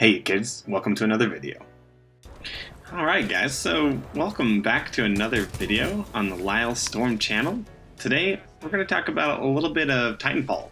Hey kids, welcome to another video. Alright guys, so welcome back to another video on the Lyle Storm channel. Today we're going to talk about a little bit of Titanfall.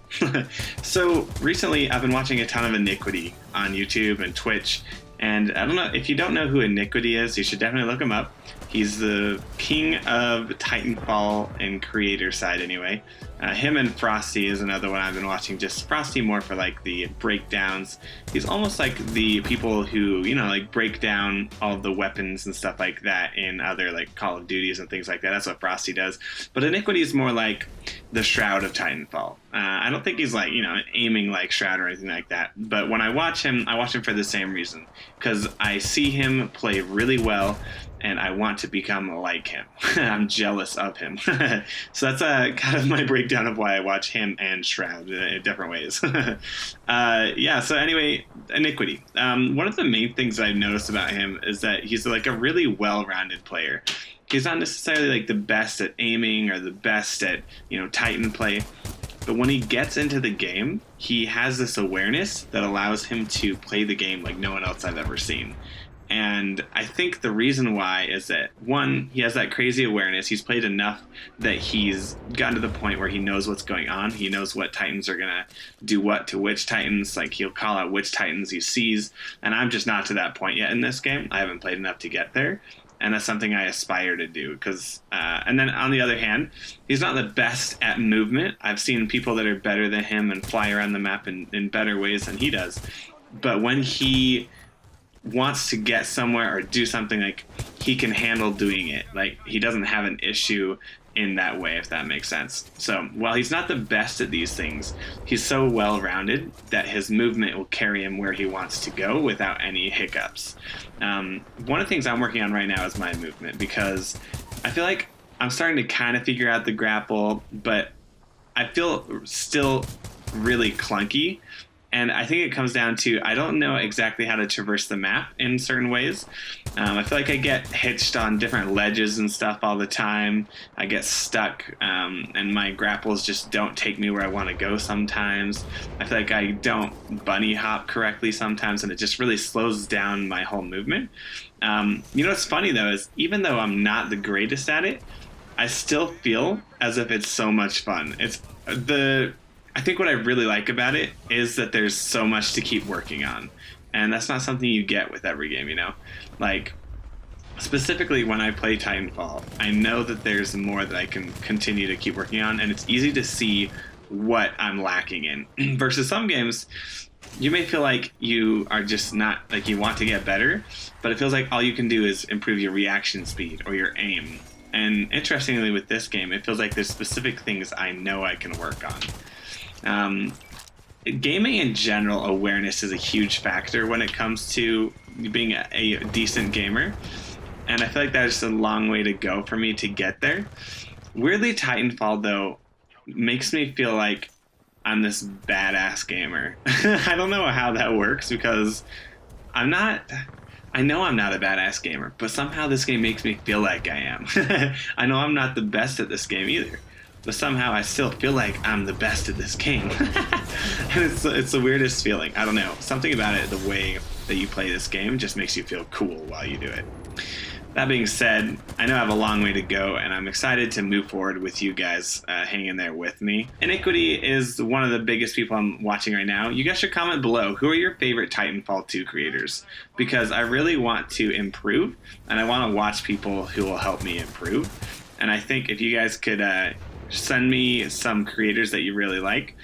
So recently I've been watching a ton of Iniquity on YouTube and Twitch, and I don't know, if you don't know who Iniquity is, you should definitely look him up. He's the king of Titanfall and creator side anyway. Him and Frosty is another one I've been watching, just Frosty more for like the breakdowns. He's almost like the people who, you know, like break down all of the weapons and stuff like that in other like Call of Duties and things like that. That's what Frosty does. But Iniquity is more like the Shroud of Titanfall. I don't think he's like, you know, aiming like Shroud or anything like that. But when I watch him for the same reason. Because I see him play really well, and I want to become like him. I'm jealous of him. So that's kind of my breakdown of why I watch him and Shroud in different ways. Yeah, so anyway, Iniquity. One of the main things I've noticed about him is that he's like a really well-rounded player. He's not necessarily like the best at aiming or the best at, you know, Titan play. But when he gets into the game, he has this awareness that allows him to play the game like no one else I've ever seen. And I think the reason why is that, one, he has that crazy awareness. He's played enough that he's gotten to the point where he knows what's going on. He knows what Titans are going to do what to which Titans. Like, he'll call out which Titans he sees. And I'm just not to that point yet in this game. I haven't played enough to get there. And that's something I aspire to do. And then on the other hand, he's not the best at movement. I've seen people that are better than him and fly around the map in better ways than he does. But when he wants to get somewhere or do something, like, he can handle doing it. Like, he doesn't have an issue in that way, if that makes sense. So while he's not the best at these things, he's so well-rounded that his movement will carry him where he wants to go without any hiccups. One of the things I'm working on right now is my movement, because I feel like I'm starting to kind of figure out the grapple, but I feel still really clunky. And I think it comes down to, I don't know exactly how to traverse the map in certain ways. I feel like I get hitched on different ledges and stuff all the time. I get stuck, and my grapples just don't take me where I want to go sometimes. I feel like I don't bunny hop correctly sometimes, and it just really slows down my whole movement. You know what's funny, though, is even though I'm not the greatest at it, I still feel as if it's so much fun. I think what I really like about it is that there's so much to keep working on. And that's not something you get with every game, you know? Like, specifically when I play Titanfall, I know that there's more that I can continue to keep working on, and it's easy to see what I'm lacking in. Versus some games, you may feel like you are just not, like, you want to get better, but it feels like all you can do is improve your reaction speed or your aim. And interestingly with this game, it feels like there's specific things I know I can work on. Gaming in general, awareness is a huge factor when it comes to being a decent gamer, and I feel like that's a long way to go for me to get there. Weirdly, Titanfall, though, makes me feel like I'm this badass gamer. I don't know how that works, because I know I'm not a badass gamer, but somehow this game makes me feel like I am. I know I'm not the best at this game either, but somehow I still feel like I'm the best at this game. And it's the weirdest feeling. I don't know. Something about it, the way that you play this game, just makes you feel cool while you do it. That being said, I know I have a long way to go, and I'm excited to move forward with you guys hanging there with me. Iniquity is one of the biggest people I'm watching right now. You guys should comment below, who are your favorite Titanfall 2 creators? Because I really want to improve, and I want to watch people who will help me improve. And I think if you guys could send me some creators that you really like.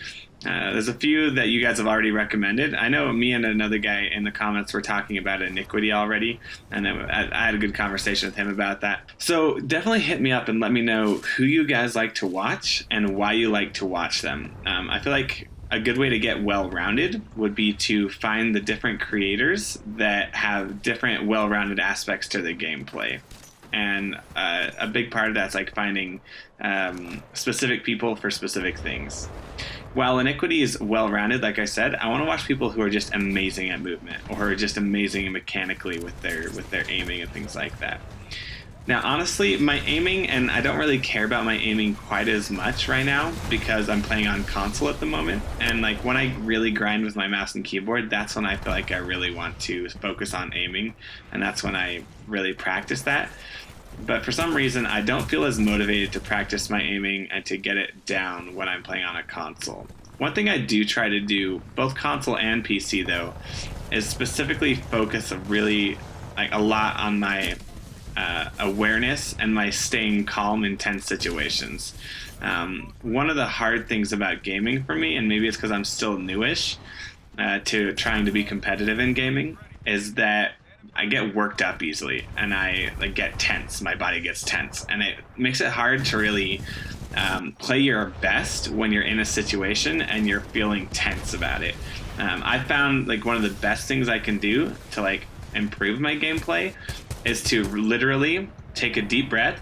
There's a few that you guys have already recommended. I know me and another guy in the comments were talking about Iniquity already, and I had a good conversation with him about that. So definitely hit me up and let me know who you guys like to watch and why you like to watch them. I feel like a good way to get well-rounded would be to find the different creators that have different well-rounded aspects to their gameplay. And a big part of that's like finding specific people for specific things. While Iniquity is well-rounded, like I said, I want to watch people who are just amazing at movement, or who are just amazing mechanically with their aiming and things like that. Now, honestly, my aiming, and I don't really care about my aiming quite as much right now because I'm playing on console at the moment. And like when I really grind with my mouse and keyboard, that's when I feel like I really want to focus on aiming, and that's when I really practice that. But for some reason, I don't feel as motivated to practice my aiming and to get it down when I'm playing on a console. One thing I do try to do, both console and PC though, is specifically focus really like a lot on my awareness and my staying calm in tense situations. One of the hard things about gaming for me, and maybe it's because I'm still newish to trying to be competitive in gaming, is that I get worked up easily and I like get tense. My body gets tense, and it makes it hard to really play your best when you're in a situation and you're feeling tense about it. I found like one of the best things I can do to like improve my gameplay is to literally take a deep breath,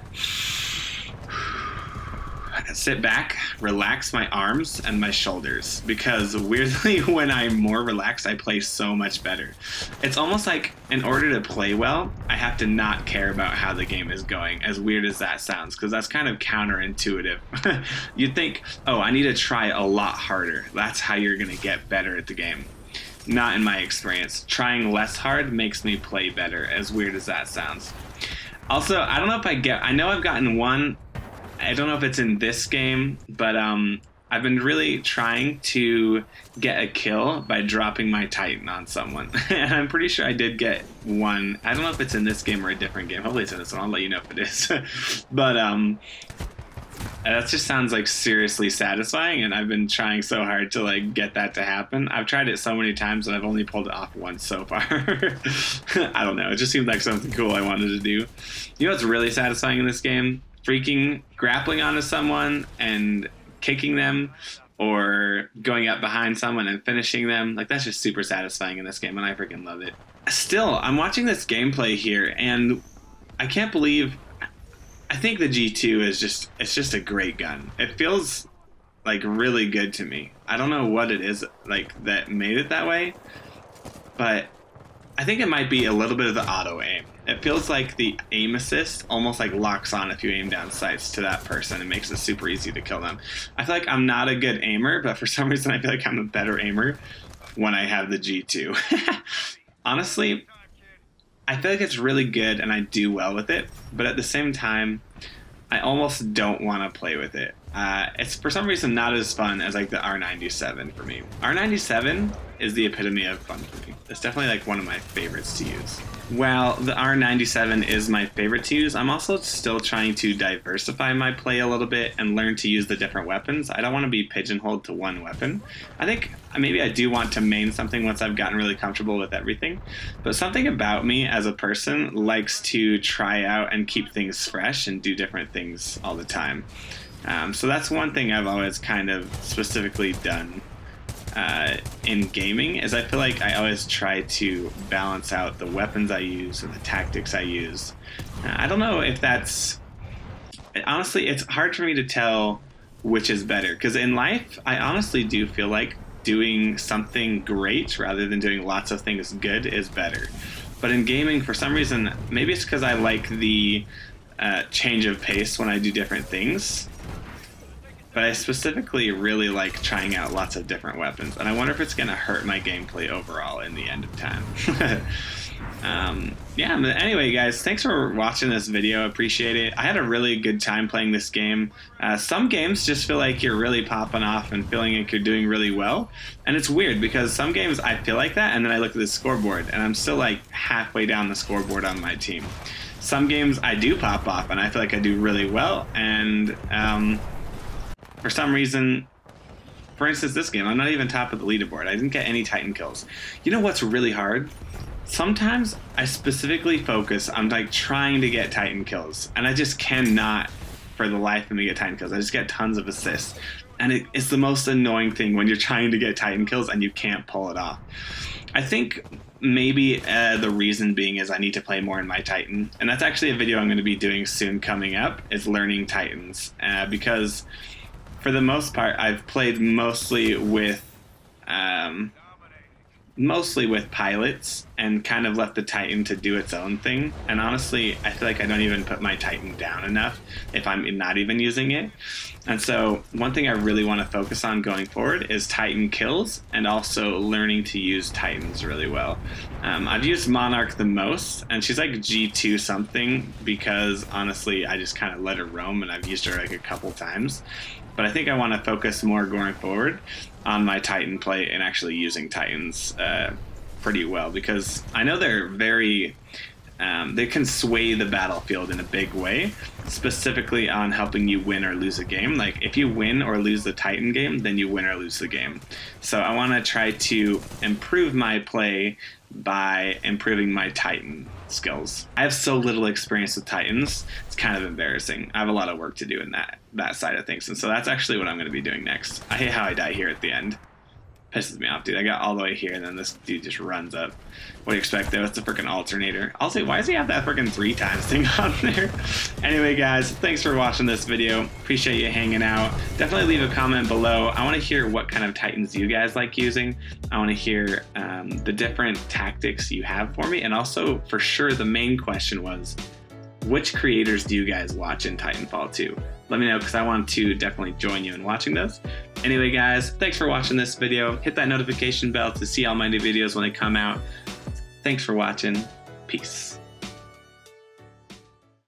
sit back, relax my arms and my shoulders, because weirdly when I'm more relaxed I play so much better. It's almost like in order to play well I have to not care about how the game is going, as weird as that sounds, because that's kind of counterintuitive. You'd think, oh, I need to try a lot harder, that's how you're gonna get better at the game. Not in my experience. Trying less hard makes me play better, as weird as that sounds. Also, I don't know if I know I've gotten one, I don't know if it's in this game, but I've been really trying to get a kill by dropping my Titan on someone. And I'm pretty sure I did get one. I don't know if it's in this game or a different game. Hopefully it's in this one. I'll let you know if it is. But that just sounds like seriously satisfying, and I've been trying so hard to like get that to happen. I've tried it so many times and I've only pulled it off once so far. I don't know, it just seemed like something cool I wanted to do. You know what's really satisfying in this game? Freaking grappling onto someone and kicking them, or going up behind someone and finishing them. Like, that's just super satisfying in this game, and I freaking love it. Still, I'm watching this gameplay here and I can't believe, I think the G2 is just a great gun. It feels like really good to me. I don't know what it is like that made it that way, but I think it might be a little bit of the auto aim. It feels like the aim assist almost like locks on if you aim down sights to that person. It makes it super easy to kill them. I feel like I'm not a good aimer, but for some reason I feel like I'm a better aimer when I have the G2. Honestly, I feel like it's really good and I do well with it, but at the same time, I almost don't want to play with it. It's for some reason not as fun as like the R97 for me. R97 is the epitome of fun for me. It's definitely like one of my favorites to use. While the R97 is my favorite to use, I'm also still trying to diversify my play a little bit and learn to use the different weapons. I don't want to be pigeonholed to one weapon. I think maybe I do want to main something once I've gotten really comfortable with everything, but something about me as a person likes to try out and keep things fresh and do different things all the time. So that's one thing I've always kind of specifically done in gaming, is I feel like I always try to balance out the weapons I use and the tactics I use. I don't know if that's... Honestly, it's hard for me to tell which is better, because in life, I honestly do feel like doing something great rather than doing lots of things good is better. But in gaming, for some reason, maybe it's because I like the change of pace when I do different things, but I specifically really like trying out lots of different weapons, and I wonder if it's going to hurt my gameplay overall in the end of time. Yeah, but anyway, guys, thanks for watching this video. Appreciate it. I had a really good time playing this game. Some games just feel like you're really popping off and feeling like you're doing really well, and it's weird because some games I feel like that, and then I look at the scoreboard, and I'm still like halfway down the scoreboard on my team. Some games I do pop off, and I feel like I do really well, and for some reason, for instance, this game, I'm not even top of the leaderboard. I didn't get any Titan kills. You know what's really hard? Sometimes I specifically focus on like trying to get Titan kills, and I just cannot for the life of me get Titan kills. I just get tons of assists, and it's the most annoying thing when you're trying to get Titan kills and you can't pull it off. I think maybe the reason being is I need to play more in my Titan, and that's actually a video I'm going to be doing soon coming up, is learning Titans, because for the most part, I've played mostly with pilots, and kind of left the Titan to do its own thing. And honestly, I feel like I don't even put my Titan down enough if I'm not even using it. And so one thing I really want to focus on going forward is Titan kills, and also learning to use Titans really well. I've used Monarch the most, and she's like G2 something, because honestly I just kind of let her roam, and I've used her like a couple times. But I think I want to focus more going forward on my Titan play and actually using Titans pretty well, because I know they're very they can sway the battlefield in a big way, specifically on helping you win or lose a game. Like if you win or lose the Titan game, then you win or lose the game. So I want to try to improve my play by improving my Titan skills. I have so little experience with Titans, it's kind of embarrassing. I have a lot of work to do in that side of things, and so that's actually what I'm going to be doing next. I hate how I die here at the end. Pisses me off, dude. I got all the way here, and then this dude just runs up. What do you expect, though? It's a freaking alternator. I'll say, why does he have that freaking 3 times thing on there? Anyway, guys, thanks for watching this video. Appreciate you hanging out. Definitely leave a comment below. I want to hear what kind of Titans you guys like using. I want to hear the different tactics you have for me. And also, for sure, the main question was, which creators do you guys watch in Titanfall 2? Let me know, because I want to definitely join you in watching this. Anyway, guys, thanks for watching this video. Hit that notification bell to see all my new videos when they come out. Thanks for watching. Peace.